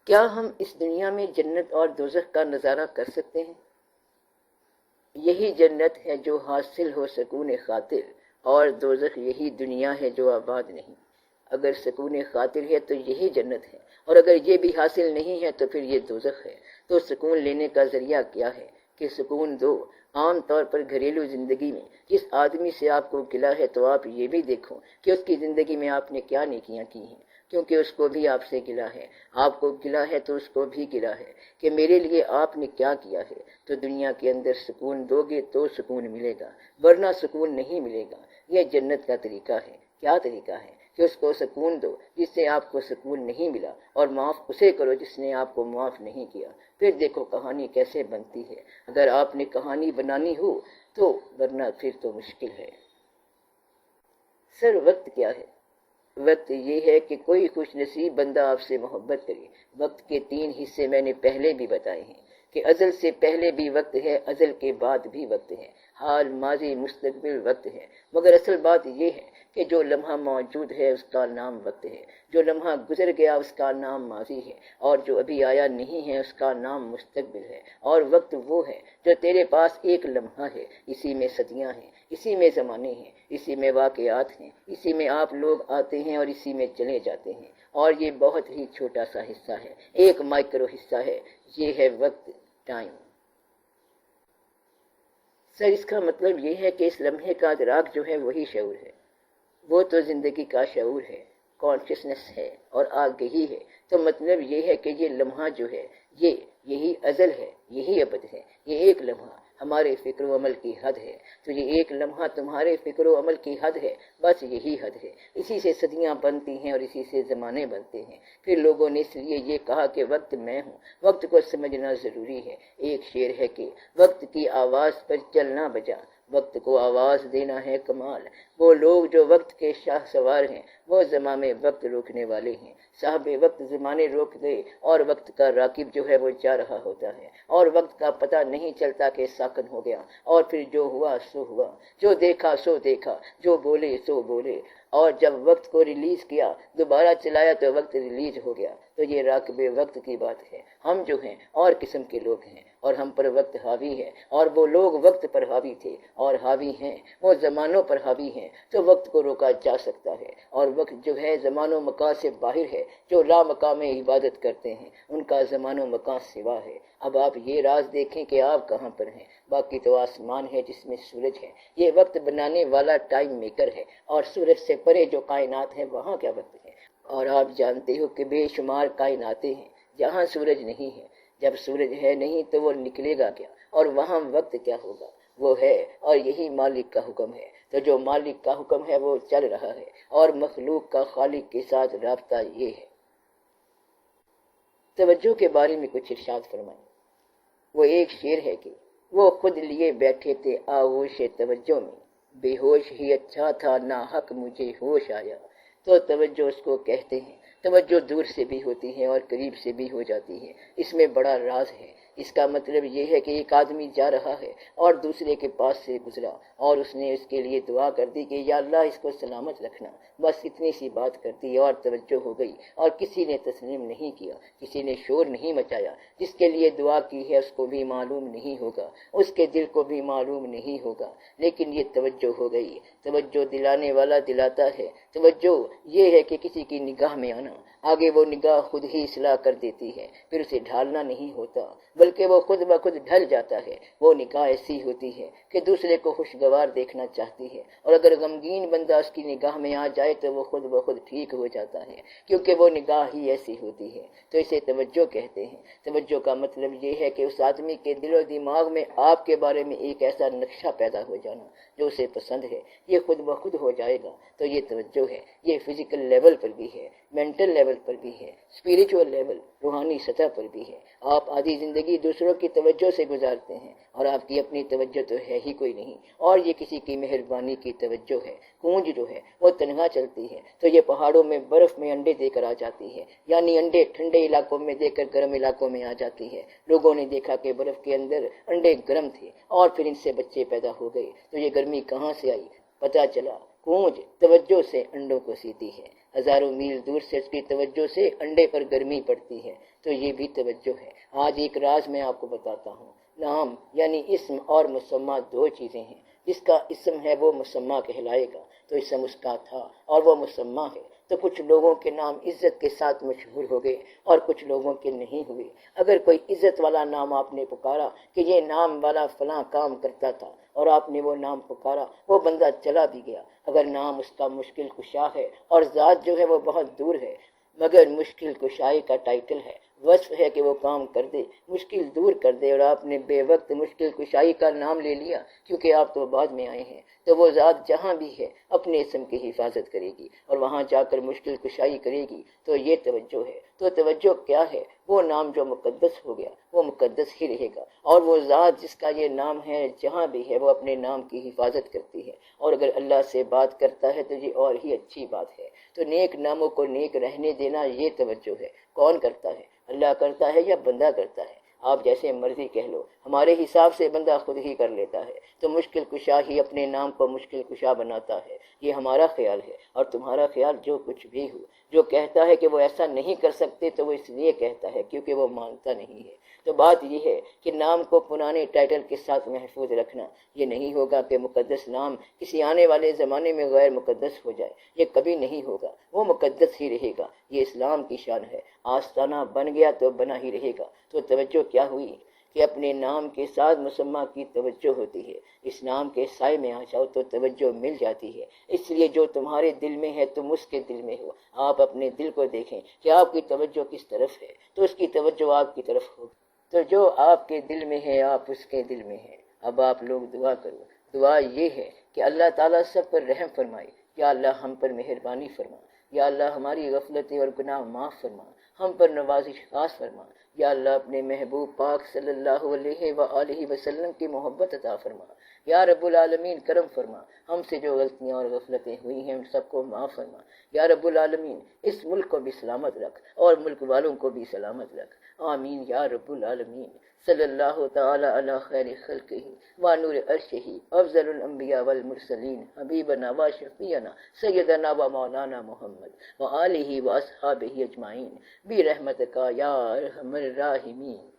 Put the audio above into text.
کیا ہم اس دنیا میں جنت اور دوزخ کا نظارہ کر سکتے ہیں؟ یہی جنت ہے جو حاصل ہو سکون خاطر، اور دوزخ یہی دنیا ہے جو آباد نہیں۔ اگر سکون خاطر ہے تو یہی جنت ہے، اور اگر یہ بھی حاصل نہیں ہے تو پھر یہ دوزخ ہے۔ تو سکون لینے کا ذریعہ کیا ہے کہ سکون دو؟ عام طور پر گھریلو زندگی میں جس آدمی سے آپ کو گلہ ہے تو آپ یہ بھی دیکھو کہ اس کی زندگی میں آپ نے کیا نیکیاں کی ہیں، کیونکہ اس کو بھی آپ سے گلہ ہے۔ آپ کو گلہ ہے تو اس کو بھی گلہ ہے کہ میرے لیے آپ نے کیا کیا ہے۔ تو دنیا کے اندر سکون دو گے تو سکون ملے گا، ورنہ سکون نہیں ملے گا۔ یہ جنت کا طریقہ ہے۔ کیا طریقہ ہے؟ کہ اس کو سکون دو جس سے آپ کو سکون نہیں ملا، اور معاف اسے کرو جس نے آپ کو معاف نہیں کیا۔ پھر دیکھو کہانی کیسے بنتی ہے، اگر آپ نے کہانی بنانی ہو تو، ورنہ پھر تو مشکل ہے۔ سر وقت کیا ہے؟ وقت یہ ہے کہ کوئی خوش نصیب بندہ آپ سے محبت کرے۔ وقت کے 3 حصے میں نے پہلے بھی بتائے ہیں کہ ازل سے پہلے بھی وقت ہے، ازل کے بعد بھی وقت ہے، حال، ماضی، مستقبل وقت ہے۔ مگر اصل بات یہ ہے کہ جو لمحہ موجود ہے اس کا نام وقت ہے، جو لمحہ گزر گیا اس کا نام ماضی ہے، اور جو ابھی آیا نہیں ہے اس کا نام مستقبل ہے۔ اور وقت وہ ہے جو تیرے پاس ایک لمحہ ہے، اسی میں صدیاں ہیں، اسی میں زمانے ہیں، اسی میں واقعات ہیں، اسی میں آپ لوگ آتے ہیں اور اسی میں چلے جاتے ہیں، اور یہ بہت ہی چھوٹا سا حصہ ہے، ایک مائکرو حصہ ہے۔ یہ ہے وقت، ٹائم۔ سر اس کا مطلب یہ ہے کہ اس لمحے کا ادراک جو ہے وہی شعور ہے، وہ تو زندگی کا شعور ہے، کانشسنس ہے، اور آگہی ہے۔ تو مطلب یہ ہے کہ یہ لمحہ جو ہے یہی ازل ہے، یہی ابد ہے۔ یہ ایک لمحہ ہمارے فکر و عمل کی حد ہے، تو یہ ایک لمحہ تمہارے فکر و عمل کی حد ہے، بس یہی حد ہے۔ اسی سے صدیاں بنتی ہیں اور اسی سے زمانے بنتے ہیں۔ پھر لوگوں نے اس لیے یہ کہا کہ وقت میں ہوں۔ وقت کو سمجھنا ضروری ہے۔ ایک شعر ہے کہ وقت کی آواز پر چلنا بجا، وقت کو آواز دینا ہے کمال۔ وہ لوگ جو وقت کے شاہ سوار ہیں وہ زماں میں وقت روکنے والے ہیں۔ صاحب وقت زمانے روک دے، اور وقت کا راکب جو ہے وہ جا رہا ہوتا ہے، اور وقت کا پتہ نہیں چلتا کہ ساکن ہو گیا، اور پھر جو ہوا سو ہوا، جو دیکھا سو دیکھا، جو بولے سو بولے، اور جب وقت کو ریلیز کیا دوبارہ چلایا تو وقت ریلیز ہو گیا۔ تو یہ راکب وقت کی بات ہے۔ ہم جو ہیں اور قسم کے لوگ ہیں، اور ہم پر وقت حاوی ہے، اور وہ لوگ وقت پر حاوی تھے اور حاوی ہیں، وہ زمانوں پر حاوی ہیں۔ تو وقت کو روکا جا سکتا ہے، اور وقت جو ہے زمان و مکان سے باہر ہے۔ جو لا مقام عبادت کرتے ہیں ان کا زمان و مکان سوا ہے۔ اب آپ یہ راز دیکھیں کہ آپ کہاں پر ہیں۔ باقی تو آسمان ہے جس میں سورج ہے، یہ وقت بنانے والا ٹائم میکر ہے، اور سورج سے پرے جو کائنات ہے وہاں کیا وقت ہے؟ اور آپ جانتے ہو کہ بے شمار کائناتیں ہیں جہاں سورج نہیں ہے۔ جب سورج ہے نہیں تو وہ نکلے گا کیا، اور وہاں وقت کیا ہوگا؟ وہ ہے، اور یہی مالک کا حکم ہے۔ تو جو مالک کا حکم ہے وہ چل رہا ہے، اور مخلوق کا خالق کے ساتھ رابطہ یہ ہے۔ توجہ کے بارے میں کچھ ارشاد فرمائیں۔ وہ ایک شعر ہے کہ وہ خود لیے بیٹھے تھے آغوش توجہ میں، بے ہوش ہی اچھا تھا ناحق مجھے ہوش آیا۔ تو توجہ اس کو کہتے ہیں۔ توجہ دور سے بھی ہوتی ہے اور قریب سے بھی ہو جاتی ہے۔ اس میں بڑا راز ہے۔ اس کا مطلب یہ ہے کہ ایک آدمی جا رہا ہے اور دوسرے کے پاس سے گزرا، اور اس نے اس کے لیے دعا کر دی کہ یا اللہ اس کو سلامت رکھنا، بس اتنی سی بات کر دی اور توجہ ہو گئی، اور کسی نے تسلیم نہیں کیا، کسی نے شور نہیں مچایا۔ جس کے لیے دعا کی ہے اس کو بھی معلوم نہیں ہوگا، اس کے دل کو بھی معلوم نہیں ہوگا، لیکن یہ توجہ ہو گئی۔ توجہ دلانے والا دلاتا ہے۔ توجہ یہ ہے کہ کسی کی نگاہ میں آنا، آگے وہ نگاہ خود ہی اصلاح کر دیتی ہے، پھر اسے ڈھالنا نہیں ہوتا، بلکہ وہ خود بخود ڈھل جاتا ہے۔ وہ نگاہ ایسی ہوتی ہے کہ دوسرے کو خوشگوار دیکھنا چاہتی ہے، اور اگر غمگین بندہ اس کی نگاہ میں آ جائے تو وہ خود بخود ٹھیک ہو جاتا ہے، کیونکہ وہ نگاہ ہی ایسی ہوتی ہے۔ تو اسے توجہ کہتے ہیں۔ توجہ کا مطلب یہ ہے کہ اس آدمی کے دل و دماغ میں آپ کے بارے میں ایک ایسا نقشہ پیدا ہو جانا جو اسے پسند ہے، یہ خود بخود ہو جائے گا۔ تو یہ توجہ ہے۔ یہ فزیکل لیول پر بھی ہے، مینٹل لیول پر بھی ہے، اسپریچول لیول، روحانی سطح پر بھی ہے۔ آپ آدھی زندگی دوسروں کی توجہ سے گزارتے ہیں، اور آپ کی اپنی توجہ تو ہے ہی کوئی نہیں، اور یہ کسی کی مہربانی کی توجہ ہے۔ کونج جو ہے وہ تنہا چلتی ہے، تو یہ پہاڑوں میں برف میں انڈے دے کر آ جاتی ہے، یعنی انڈے ٹھنڈے علاقوں میں دے کر گرم علاقوں میں آ جاتی ہے۔ لوگوں نے دیکھا کہ برف کے اندر انڈے گرم تھے، اور پھر ان سے بچے پیدا ہو گئے، تو یہ گرمی کہاں سے آئی؟ پتہ چلا کونج توجہ سے انڈوں کو سیتی ہے، ہزاروں میل دور سے اس کی توجہ سے انڈے پر گرمی پڑتی ہے، تو یہ بھی توجہ ہے۔ آج ایک راز میں آپ کو بتاتا ہوں، نام یعنی اسم اور مسمہ دو چیزیں ہیں۔ جس کا اسم ہے وہ مسمہ کہلائے گا، تو اسم اس کا تھا اور وہ مسمہ ہے۔ تو کچھ لوگوں کے نام عزت کے ساتھ مشہور ہو گئے اور کچھ لوگوں کے نہیں ہوئے۔ اگر کوئی عزت والا نام آپ نے پکارا کہ یہ نام والا فلاں کام کرتا تھا اور آپ نے وہ نام پکارا، وہ بندہ چلا بھی گیا۔ اگر نام اس کا مشکل کشا ہے اور ذات جو ہے وہ بہت دور ہے، مگر مشکل کشائی کا ٹائٹل ہے، وصف ہے کہ وہ کام کر دے، مشکل دور کر دے، اور آپ نے بے وقت مشکل کشائی کا نام لے لیا کیونکہ آپ تو بعد میں آئے ہیں، تو وہ ذات جہاں بھی ہے اپنے اسم کی حفاظت کرے گی اور وہاں جا کر مشکل کشائی کرے گی۔ تو یہ توجہ ہے۔ تو توجہ کیا ہے؟ وہ نام جو مقدس ہو گیا وہ مقدس ہی رہے گا، اور وہ ذات جس کا یہ نام ہے جہاں بھی ہے وہ اپنے نام کی حفاظت کرتی ہے، اور اگر اللہ سے بات کرتا ہے تو یہ اور ہی اچھی بات ہے۔ تو نیک ناموں کو نیک رہنے دینا یہ توجہ ہے۔ کون کرتا ہے؟ اللہ کرتا ہے یا بندہ کرتا ہے؟ آپ جیسے مرضی کہہ لو، ہمارے حساب سے بندہ خود ہی کر لیتا ہے، تو مشکل کشا ہی اپنے نام کو مشکل کشا بناتا ہے۔ یہ ہمارا خیال ہے، اور تمہارا خیال جو کچھ بھی ہو۔ جو کہتا ہے کہ وہ ایسا نہیں کر سکتے تو وہ اس لیے کہتا ہے کیونکہ وہ مانتا نہیں ہے۔ تو بات یہ ہے کہ نام کو پرانے ٹائٹل کے ساتھ محفوظ رکھنا۔ یہ نہیں ہوگا کہ مقدس نام کسی آنے والے زمانے میں غیر مقدس ہو جائے، یہ کبھی نہیں ہوگا، وہ مقدس ہی رہے گا۔ یہ اسلام کی شان ہے۔ آستانہ بن گیا تو بنا ہی رہے گا۔ تو توجہ کیا ہوئی کہ اپنے نام کے ساتھ مسمہ کی توجہ ہوتی ہے۔ اس نام کے سائے میں آ جاؤ تو توجہ مل جاتی ہے۔ اس لیے جو تمہارے دل میں ہے تم اس کے دل میں ہو۔ آپ اپنے دل کو دیکھیں کہ آپ کی توجہ کس طرف ہے، تو اس کی توجہ آپ کی طرف ہوگی۔ تو جو آپ کے دل میں ہے آپ اس کے دل میں ہے۔ اب آپ لوگ دعا کرو۔ دعا یہ ہے کہ اللہ تعالیٰ سب پر رحم فرمائے۔ یا اللہ ہم پر مہربانی فرما۔ یا اللہ ہماری غفلتیں اور گناہ معاف فرما، ہم پر نوازش خاص فرما۔ یا اللہ اپنے محبوب پاک صلی اللہ علیہ وآلہ وسلم کی محبت عطا فرما۔ یا رب العالمین کرم فرما، ہم سے جو غلطیاں اور غفلتیں ہوئی ہیں ان سب کو معاف فرما۔ یا رب العالمین اس ملک کو بھی سلامت رکھ اور ملک والوں کو بھی سلامت رکھ، آمین یا رب العالمین۔ صلی اللہ تعالی علی خیر خلقہ و نور عرشہ افضل الانبیاء والمرسلین حبیبنا و شفیعنا سیدنا و مولانا محمد و آلہ و اصحابہ اجمعین برحمتک یا ارحم الراحمین۔